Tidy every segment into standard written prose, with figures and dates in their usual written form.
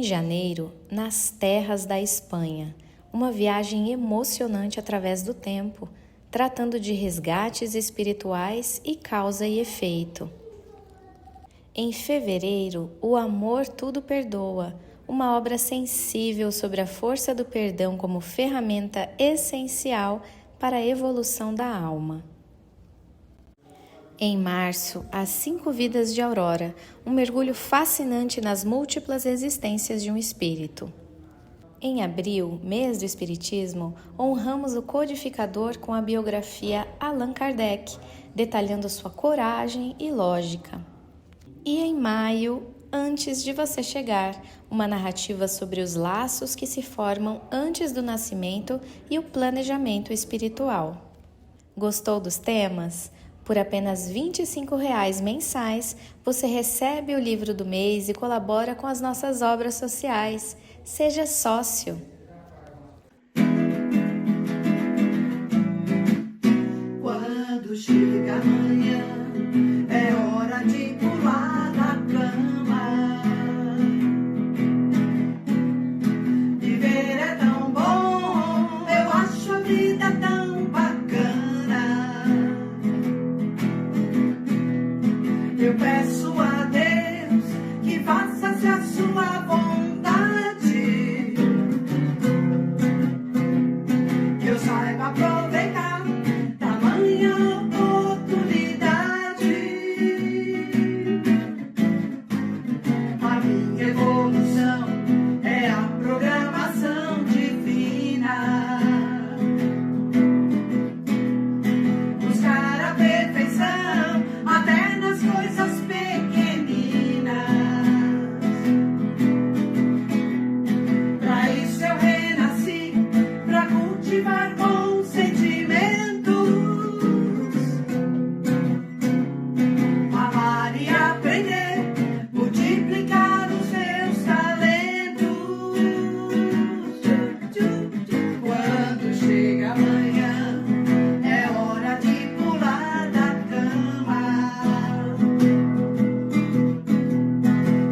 janeiro, nas terras da Espanha, uma viagem emocionante através do tempo, tratando de resgates espirituais e causa e efeito. Em fevereiro, O Amor Tudo Perdoa, uma obra sensível sobre a força do perdão como ferramenta essencial para a evolução da alma. Em março, As 5 Vidas de Aurora, um mergulho fascinante nas múltiplas existências de um espírito. Em abril, mês do Espiritismo, honramos o codificador com a biografia Allan Kardec, detalhando sua coragem e lógica. E em maio, Antes de Você Chegar, uma narrativa sobre os laços que se formam antes do nascimento e o planejamento espiritual. Gostou dos temas? Por apenas R$ 25,00 mensais, você recebe o livro do mês e colabora com as nossas obras sociais. Seja sócio! Quando chega amanhã, é hora de pular da cama. Viver é tão bom, eu acho a vida tão bacana. Eu peço a Deus que faça-se a sua vontade, que eu saiba aproveitar tamanha oportunidade. A minha evolução é a programação divina. Buscar a perfeição até nas coisas pequeninas. Pra isso eu renasci, pra cultivar bons sentimentos, amar e aprender, multiplicar os meus talentos. Quando chega amanhã, é hora de pular da cama.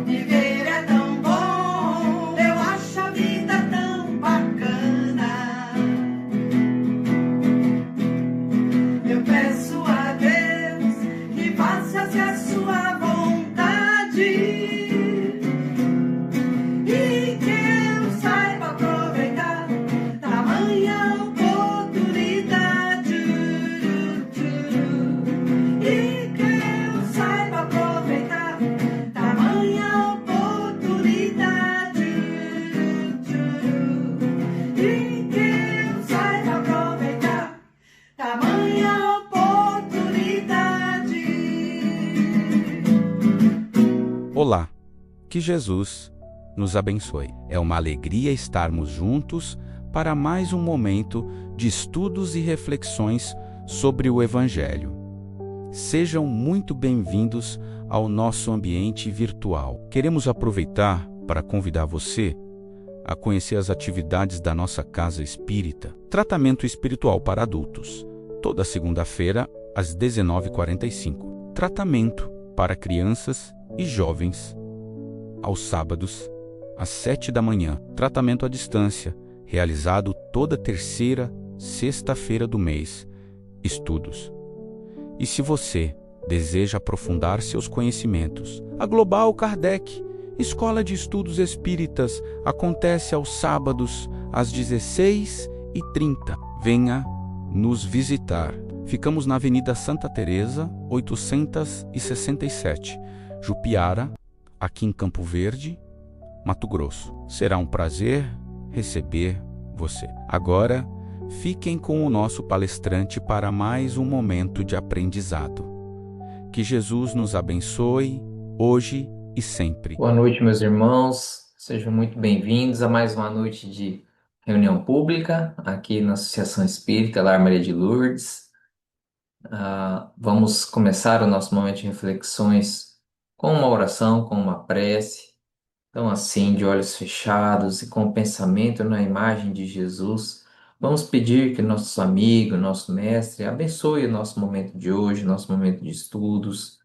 Viver é tão bom, eu acho a vida tão bacana. Eu peço a Deus que faça-se a sua vontade e que eu saiba aproveitar tamanha oportunidade. E que eu saiba aproveitar tamanha oportunidade. E que eu saiba aproveitar tamanha oportunidade. Olá, que Jesus nos abençoe. É uma alegria estarmos juntos para mais um momento de estudos e reflexões sobre o Evangelho. Sejam muito bem-vindos ao nosso ambiente virtual. Queremos aproveitar para convidar você a conhecer as atividades da nossa Casa Espírita. Tratamento espiritual para adultos, toda segunda-feira às 19h45. Tratamento para crianças e jovens, aos sábados, às 7 da manhã. Tratamento à distância, realizado toda terceira, sexta-feira do mês. Estudos. E se você deseja aprofundar seus conhecimentos, a Global Kardec, Escola de Estudos Espíritas, acontece aos sábados, às 16h30. Venha nos visitar. Ficamos na Avenida Santa Teresa, 867, Jupiara, aqui em Campo Verde, Mato Grosso. Será um prazer receber você. Agora, fiquem com o nosso palestrante para mais um momento de aprendizado. Que Jesus nos abençoe, hoje e sempre. Boa noite, meus irmãos. Sejam muito bem-vindos a mais uma noite de reunião pública aqui na Associação Espírita Lar Maria de Lourdes. Vamos começar o nosso momento de reflexões com uma oração, com uma prece. Então, assim, de olhos fechados e com o pensamento na imagem de Jesus, vamos pedir que nosso amigo, nosso mestre, abençoe o nosso momento de hoje, nosso momento de estudos.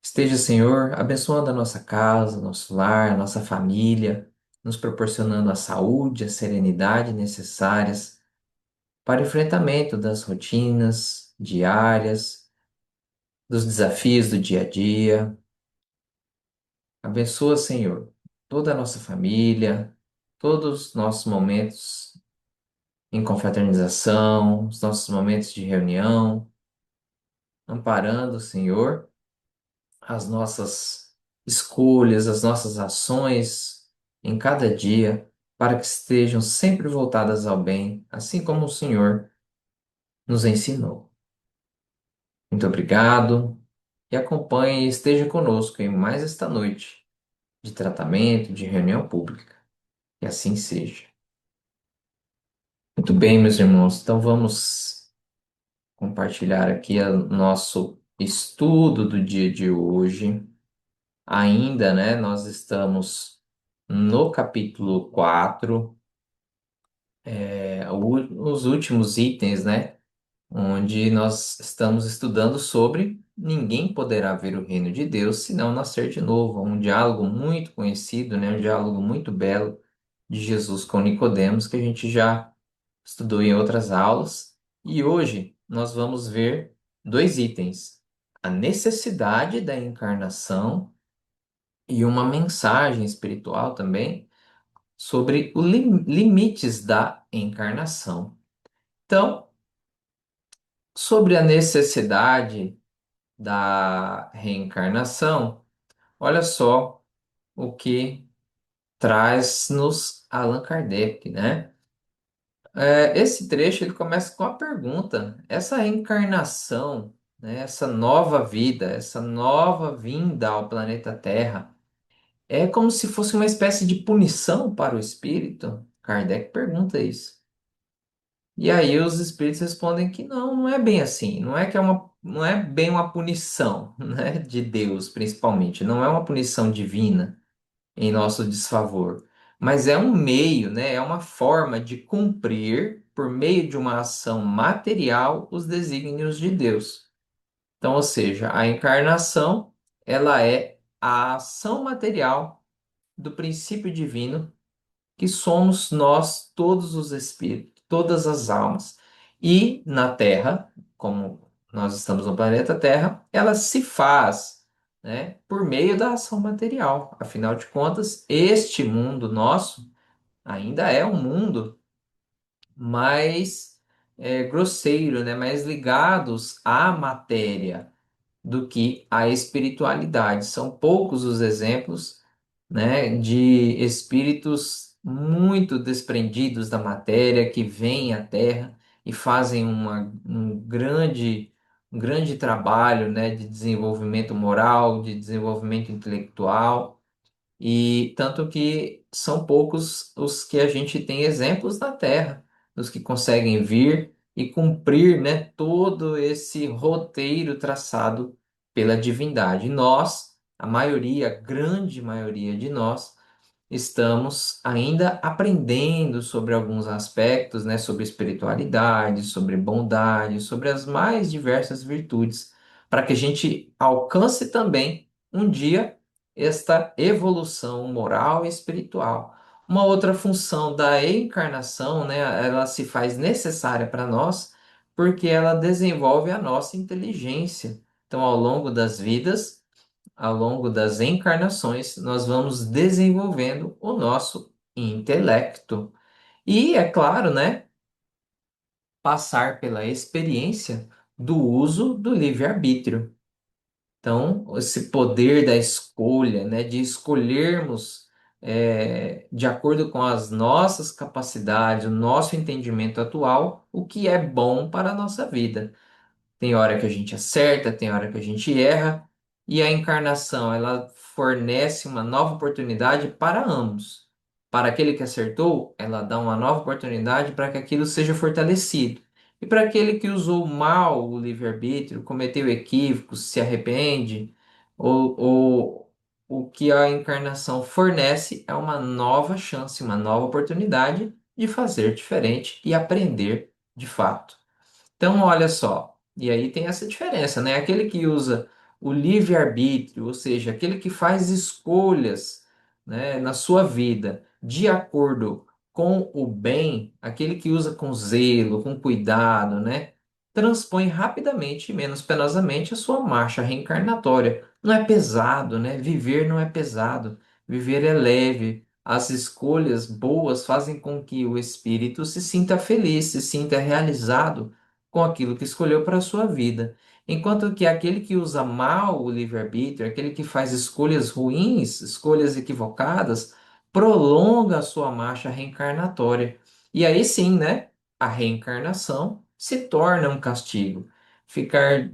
Esteja, Senhor, abençoando a nossa casa, nosso lar, nossa família, nos proporcionando a saúde, a serenidade necessárias para o enfrentamento das rotinas diárias, dos desafios do dia a dia. Abençoa, Senhor, toda a nossa família, todos os nossos momentos em confraternização, os nossos momentos de reunião, amparando, Senhor, as nossas escolhas, as nossas ações em cada dia, para que estejam sempre voltadas ao bem, assim como o Senhor nos ensinou. Muito obrigado e acompanhe e esteja conosco em mais esta noite de tratamento, de reunião pública. Que assim seja. Muito bem, meus irmãos, então vamos compartilhar aqui o nosso estudo do dia de hoje. Ainda, né, nós estamos no capítulo 4, os últimos itens, né, onde nós estamos estudando sobre ninguém poderá ver o reino de Deus se não nascer de novo. Um diálogo muito conhecido, né, um diálogo muito belo de Jesus com Nicodemos, que a gente já estudou em outras aulas. E hoje nós vamos ver dois itens: a necessidade da encarnação e uma mensagem espiritual também sobre os limites da encarnação. Então, sobre a necessidade da reencarnação, olha só o que traz-nos Allan Kardec, né? Esse trecho ele começa com a pergunta: essa reencarnação, né, essa nova vida, essa nova vinda ao planeta Terra, é como se fosse uma espécie de punição para o espírito? Kardec pergunta isso. E aí os espíritos respondem que não, não é bem assim. Não é que não é bem uma punição, né, de Deus, principalmente. Não é uma punição divina em nosso desfavor, mas é um meio, né, é uma forma de cumprir, por meio de uma ação material, os desígnios de Deus. Então, ou seja, a encarnação, ela é a ação material do princípio divino que somos nós, todos os espíritos, todas as almas. E na Terra, como nós estamos no planeta Terra, ela se faz, né, por meio da ação material. Afinal de contas, este mundo nosso ainda é um mundo mais grosseiro, né, mais ligados à matéria do que a espiritualidade. São poucos os exemplos, né, de espíritos muito desprendidos da matéria que vêm à Terra e fazem um grande trabalho, né, de desenvolvimento moral, de desenvolvimento intelectual. E tanto que são poucos os que a gente tem exemplos na Terra, dos que conseguem vir e cumprir, né, todo esse roteiro traçado pela divindade. Nós, a maioria, a grande maioria de nós, estamos ainda aprendendo sobre alguns aspectos, né, sobre espiritualidade, sobre bondade, sobre as mais diversas virtudes, para que a gente alcance também um dia esta evolução moral e espiritual. Uma outra função da encarnação, né, ela se faz necessária para nós porque ela desenvolve a nossa inteligência. Então, ao longo das vidas, ao longo das encarnações, nós vamos desenvolvendo o nosso intelecto. E, é claro, né, passar pela experiência do uso do livre-arbítrio. Então, esse poder da escolha, né, de escolhermos de acordo com as nossas capacidades, o nosso entendimento atual, o que é bom para a nossa vida. Tem hora que a gente acerta, tem hora que a gente erra, e a encarnação, ela fornece uma nova oportunidade para ambos. Para aquele que acertou, ela dá uma nova oportunidade para que aquilo seja fortalecido. E para aquele que usou mal o livre-arbítrio, cometeu equívocos, se arrepende, ou o que a encarnação fornece é uma nova chance, uma nova oportunidade de fazer diferente e aprender de fato. Então, olha só, e aí tem essa diferença, né? Aquele que usa o livre-arbítrio, ou seja, aquele que faz escolhas, né, na sua vida, de acordo com o bem, aquele que usa com zelo, com cuidado, né? Transpõe rapidamente e menos penosamente a sua marcha reencarnatória. Não é pesado, né? Viver não é pesado. Viver é leve. As escolhas boas fazem com que o espírito se sinta feliz, se sinta realizado com aquilo que escolheu para a sua vida. Enquanto que aquele que usa mal o livre-arbítrio, aquele que faz escolhas ruins, escolhas equivocadas, prolonga a sua marcha reencarnatória. E aí sim, né? A reencarnação se torna um castigo. Ficar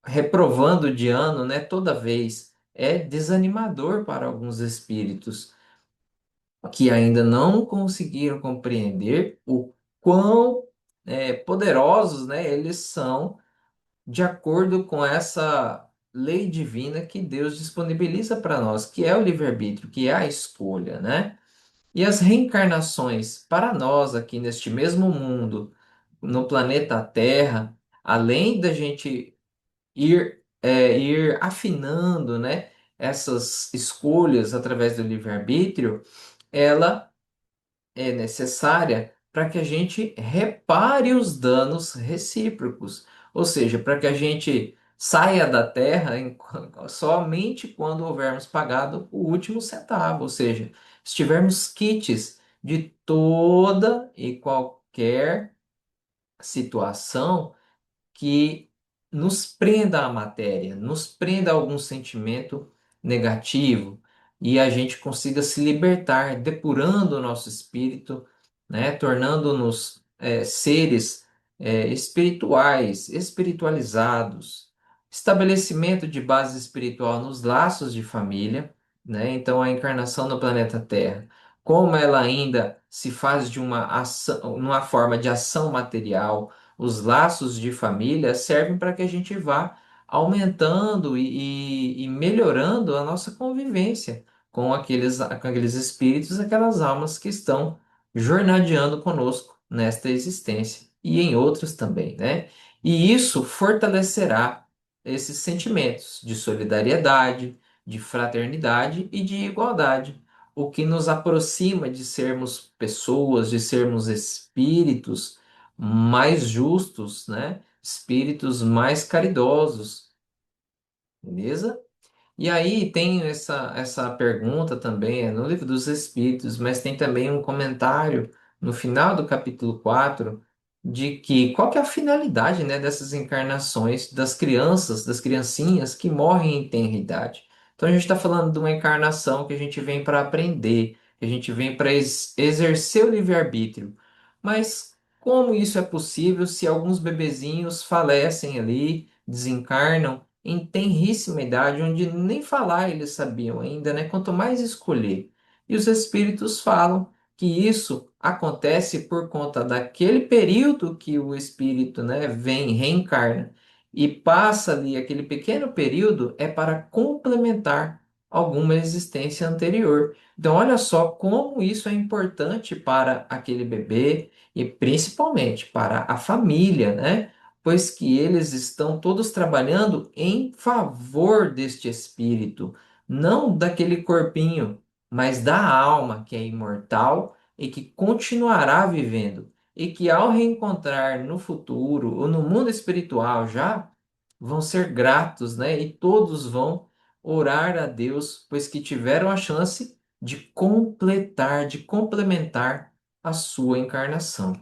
reprovando de ano, né, toda vez é desanimador para alguns espíritos que ainda não conseguiram compreender o quão poderosos, né, eles são de acordo com essa lei divina que Deus disponibiliza para nós, que é o livre-arbítrio, que é a escolha, né? E as reencarnações para nós aqui neste mesmo mundo, no planeta Terra, além da gente ir afinando, né, essas escolhas através do livre-arbítrio, ela é necessária para que a gente repare os danos recíprocos, ou seja, para que a gente saia da Terra somente quando houvermos pagado o último centavo, ou seja, estivermos quites de toda e qualquer situação que nos prenda à matéria, nos prenda a algum sentimento negativo e a gente consiga se libertar, depurando o nosso espírito, né, tornando-nos seres espirituais, espiritualizados, estabelecimento de base espiritual nos laços de família, né? Então a encarnação no planeta Terra, como ela ainda se faz de uma ação, numa forma de ação material, os laços de família servem para que a gente vá aumentando e melhorando a nossa convivência com aqueles espíritos, aquelas almas que estão jornadeando conosco nesta existência e em outras também, né? E isso fortalecerá esses sentimentos de solidariedade, de fraternidade e de igualdade, o que nos aproxima de sermos pessoas, de sermos espíritos mais justos, né? Espíritos mais caridosos, beleza? E aí tem essa pergunta também, é no Livro dos Espíritos, mas tem também um comentário no final do capítulo 4 de que qual que é a finalidade, né, dessas encarnações das crianças, das criancinhas que morrem em tenra idade. Então a gente está falando de uma encarnação que a gente vem para aprender, que a gente vem para exercer o livre-arbítrio. Mas como isso é possível se alguns bebezinhos falecem ali, desencarnam em tenríssima idade, onde nem falar eles sabiam ainda, né? Quanto mais escolher. E os espíritos falam que isso acontece por conta daquele período que o espírito, né, vem, reencarna, e passa ali aquele pequeno período é para complementar alguma existência anterior. Então, olha só como isso é importante para aquele bebê e principalmente para a família, né? Pois que eles estão todos trabalhando em favor deste espírito, não daquele corpinho, mas da alma que é imortal e que continuará vivendo, e que ao reencontrar no futuro ou no mundo espiritual já vão ser gratos, né? E todos vão orar a Deus, pois que tiveram a chance de completar, de complementar a sua encarnação.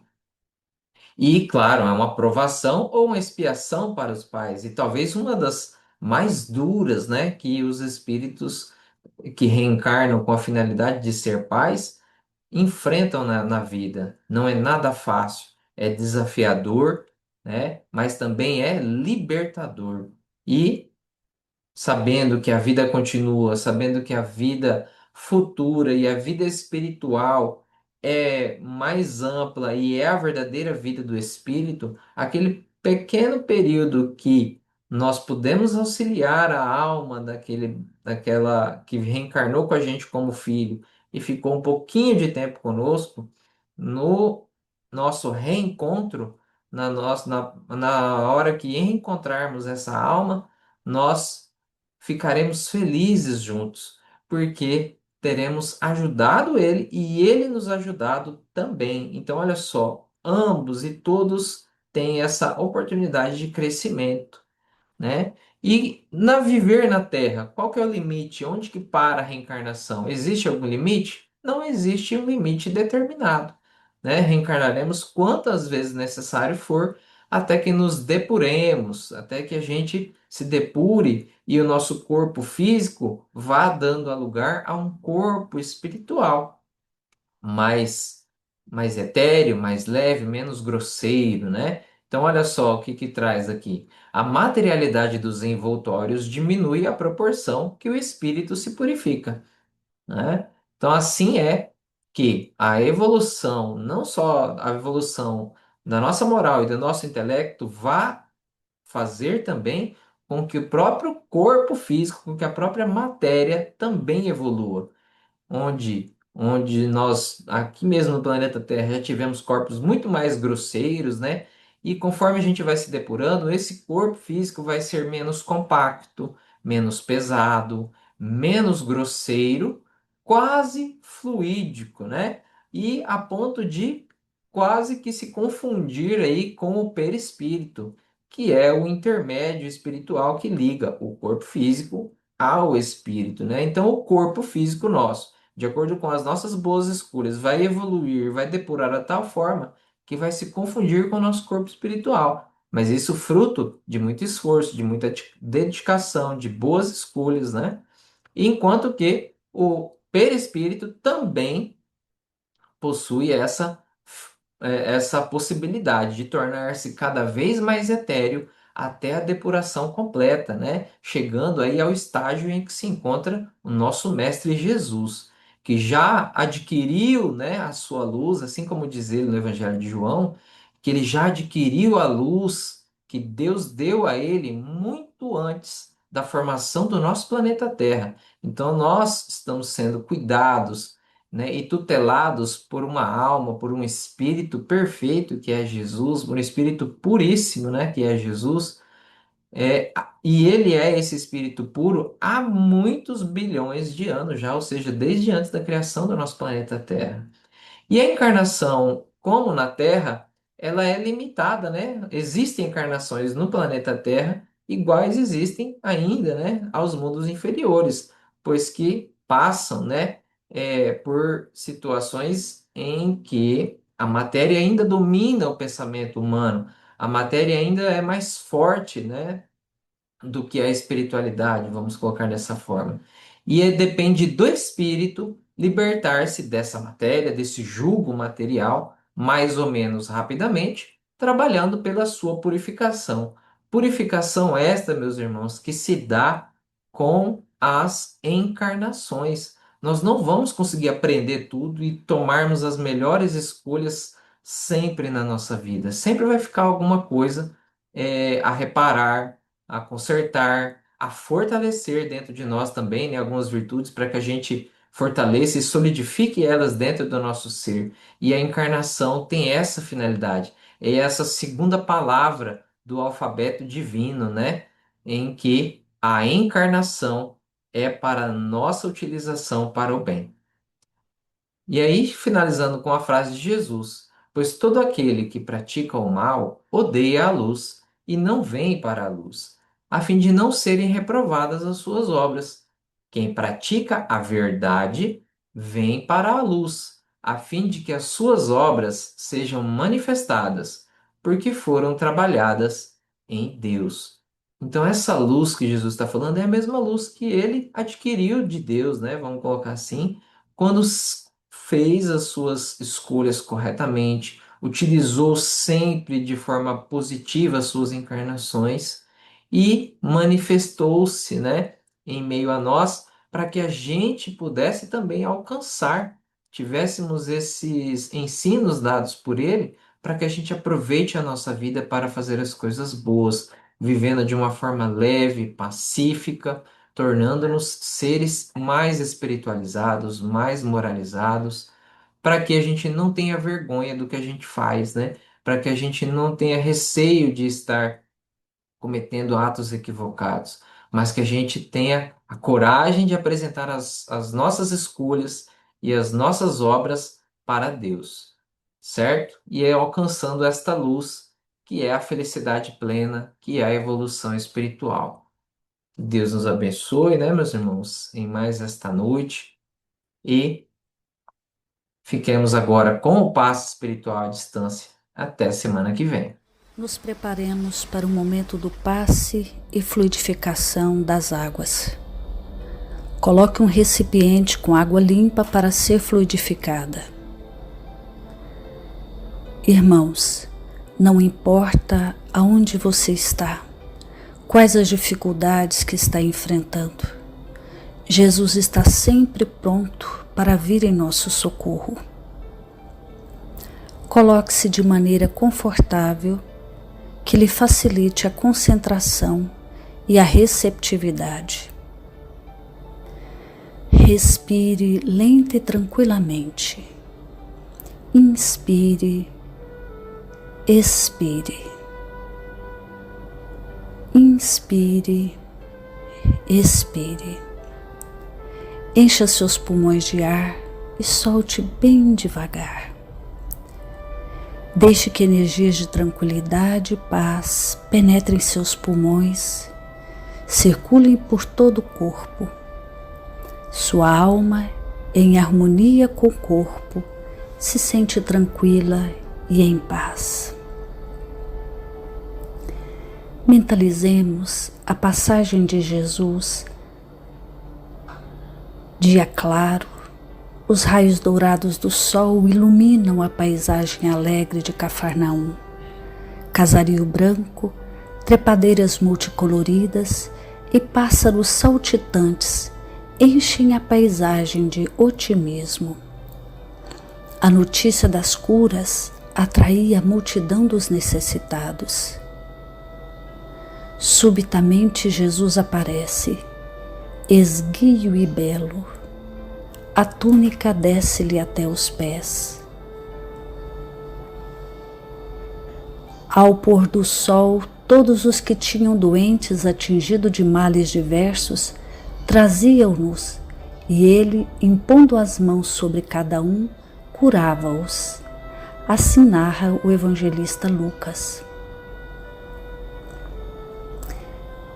E, claro, é uma provação ou uma expiação para os pais, e talvez uma das mais duras, né, que os espíritos que reencarnam com a finalidade de ser pais enfrentam na vida. Não é nada fácil, é desafiador, né, mas também é libertador. E sabendo que a vida continua, sabendo que a vida futura e a vida espiritual é mais ampla e é a verdadeira vida do espírito, aquele pequeno período que nós podemos auxiliar a alma daquela que reencarnou com a gente como filho e ficou um pouquinho de tempo conosco, no nosso reencontro, na hora que encontrarmos essa alma, nós ficaremos felizes juntos, porque teremos ajudado ele e ele nos ajudado também. Então, olha só, ambos e todos têm essa oportunidade de crescimento, né? E na viver na Terra, qual que é o limite? Onde que para a reencarnação? Existe algum limite? Não existe um limite determinado, né? Reencarnaremos quantas vezes necessário for, até que nos depuremos, até que a gente se depure e o nosso corpo físico vá dando lugar a um corpo espiritual mais, mais etéreo, mais leve, menos grosseiro, né? Então, olha só o que que traz aqui. A materialidade dos envoltórios diminui à proporção que o espírito se purifica, né? Então, assim é que a evolução, não só a evolução da nossa moral e do nosso intelecto, vá fazer também com que o próprio corpo físico, com que a própria matéria também evolua onde nós, aqui mesmo no planeta Terra, já tivemos corpos muito mais grosseiros, né? E conforme a gente vai se depurando, esse corpo físico vai ser menos compacto, menos pesado, menos grosseiro, quase fluídico, né? E a ponto de quase que se confundir aí com o perispírito, que é o intermédio espiritual que liga o corpo físico ao espírito, né? Então, o corpo físico nosso, de acordo com as nossas boas escolhas, vai evoluir, vai depurar a tal forma que vai se confundir com o nosso corpo espiritual. Mas isso fruto de muito esforço, de muita dedicação, de boas escolhas, né? Enquanto que o perispírito também possui essa possibilidade de tornar-se cada vez mais etéreo até a depuração completa, né? Chegando aí ao estágio em que se encontra o nosso Mestre Jesus, que já adquiriu, né, a sua luz, assim como diz ele no Evangelho de João, que ele já adquiriu a luz que Deus deu a ele muito antes da formação do nosso planeta Terra. Então nós estamos sendo cuidados, né, e tutelados por uma alma, por um espírito perfeito que é Jesus, por um espírito puríssimo, né, que é Jesus, e ele é esse espírito puro há muitos bilhões de anos já, ou seja, desde antes da criação do nosso planeta Terra. E a encarnação, como na Terra, ela é limitada, né? Existem encarnações no planeta Terra iguais existem ainda, né, aos mundos inferiores, pois que passam, né, por situações em que a matéria ainda domina o pensamento humano, a matéria ainda é mais forte, né, do que a espiritualidade, vamos colocar dessa forma. E depende do espírito libertar-se dessa matéria, desse jugo material, mais ou menos rapidamente, trabalhando pela sua purificação. Purificação esta, meus irmãos, que se dá com as encarnações. Nós não vamos conseguir aprender tudo e tomarmos as melhores escolhas sempre na nossa vida. Sempre vai ficar alguma coisa a reparar, a consertar, a fortalecer dentro de nós também, né, algumas virtudes para que a gente fortaleça e solidifique elas dentro do nosso ser. E a encarnação tem essa finalidade, é essa segunda palavra do alfabeto divino, né, em que a encarnação é para nossa utilização para o bem. E aí, finalizando com a frase de Jesus: Pois todo aquele que pratica o mal odeia a luz e não vem para a luz, a fim de não serem reprovadas as suas obras. Quem pratica a verdade vem para a luz, a fim de que as suas obras sejam manifestadas, porque foram trabalhadas em Deus. Então, essa luz que Jesus está falando é a mesma luz que ele adquiriu de Deus, né? Vamos colocar assim, quando fez as suas escolhas corretamente, utilizou sempre de forma positiva as suas encarnações e manifestou-se, né, em meio a nós para que a gente pudesse também alcançar, tivéssemos esses ensinos dados por ele, para que a gente aproveite a nossa vida para fazer as coisas boas, vivendo de uma forma leve, pacífica, tornando-nos seres mais espiritualizados, mais moralizados, para que a gente não tenha vergonha do que a gente faz, né? Para que a gente não tenha receio de estar cometendo atos equivocados, mas que a gente tenha a coragem de apresentar as nossas escolhas e as nossas obras para Deus, certo? E é alcançando esta luz que é a felicidade plena, que é a evolução espiritual. Deus nos abençoe, né, meus irmãos, em mais esta noite e fiquemos agora com o passe espiritual à distância. Até a semana que vem. Nos preparemos para o momento do passe e fluidificação das águas. Coloque um recipiente com água limpa para ser fluidificada. Irmãos, não importa aonde você está, quais as dificuldades que está enfrentando, Jesus está sempre pronto para vir em nosso socorro. Coloque-se de maneira confortável que lhe facilite a concentração e a receptividade. Respire lenta e tranquilamente. Inspire, expire. Inspire, expire. Encha seus pulmões de ar e solte bem devagar. Deixe que energias de tranquilidade e paz penetrem seus pulmões, circulem por todo o corpo. Sua alma, em harmonia com o corpo, se sente tranquila e em paz. Mentalizemos a passagem de Jesus. Dia claro, os raios dourados do sol iluminam a paisagem alegre de Cafarnaum. Casario branco, trepadeiras multicoloridas e pássaros saltitantes enchem a paisagem de otimismo. A notícia das curas atraía a multidão dos necessitados. Subitamente Jesus aparece, esguio e belo. A túnica desce-lhe até os pés. Ao pôr do sol, todos os que tinham doentes atingidos de males diversos traziam-nos, e ele, impondo as mãos sobre cada um, curava-os. Assim narra o evangelista Lucas.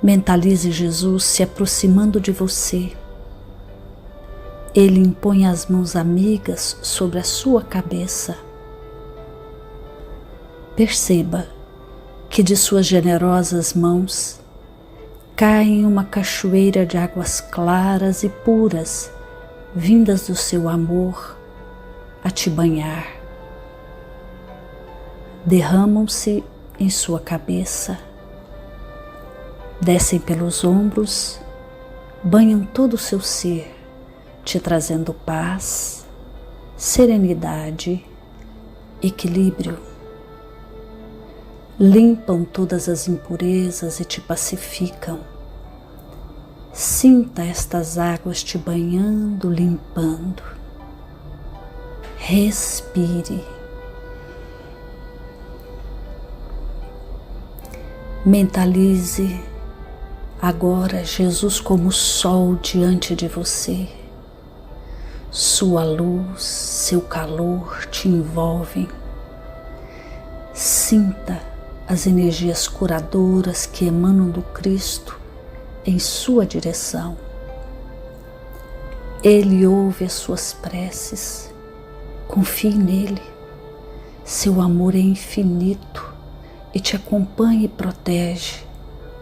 Mentalize Jesus se aproximando de você. Ele impõe as mãos amigas sobre a sua cabeça. Perceba que de suas generosas mãos cai uma cachoeira de águas claras e puras, vindas do seu amor a te banhar. Derramam-se em sua cabeça, descem pelos ombros, banham todo o seu ser, te trazendo paz, serenidade, equilíbrio. Limpam todas as impurezas e te pacificam. Sinta estas águas te banhando, limpando. Respire. Mentalize agora Jesus como sol diante de você. Sua luz, seu calor te envolvem. Sinta as energias curadoras que emanam do Cristo em sua direção. Ele ouve as suas preces. Confie nele. Seu amor é infinito e te acompanha e protege,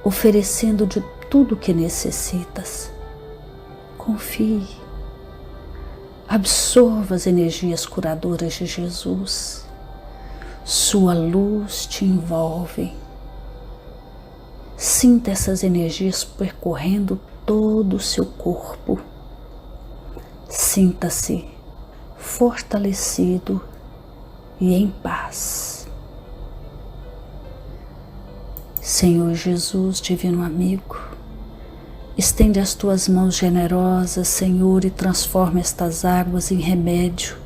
oferecendo de tudo o que necessitas. Confie. Absorva as energias curadoras de Jesus. Sua luz te envolve. Sinta essas energias percorrendo todo o seu corpo. Sinta-se fortalecido e em paz. Senhor Jesus, divino amigo, estende as tuas mãos generosas, Senhor, e transforma estas águas em remédio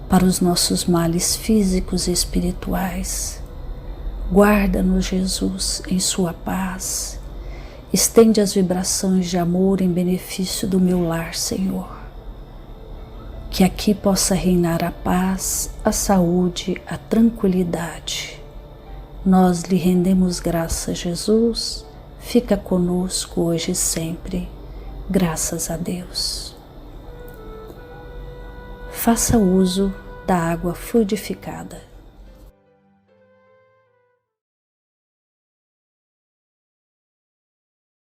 para os nossos males físicos e espirituais. Guarda-nos, Jesus, em sua paz Estende as vibrações de amor em benefício do meu lar, Senhor. Que aqui possa reinar a paz, a saúde, a tranquilidade. Nós lhe rendemos graças, Jesus. Fica conosco hoje e sempre. Graças a Deus. Faça uso da água fluidificada.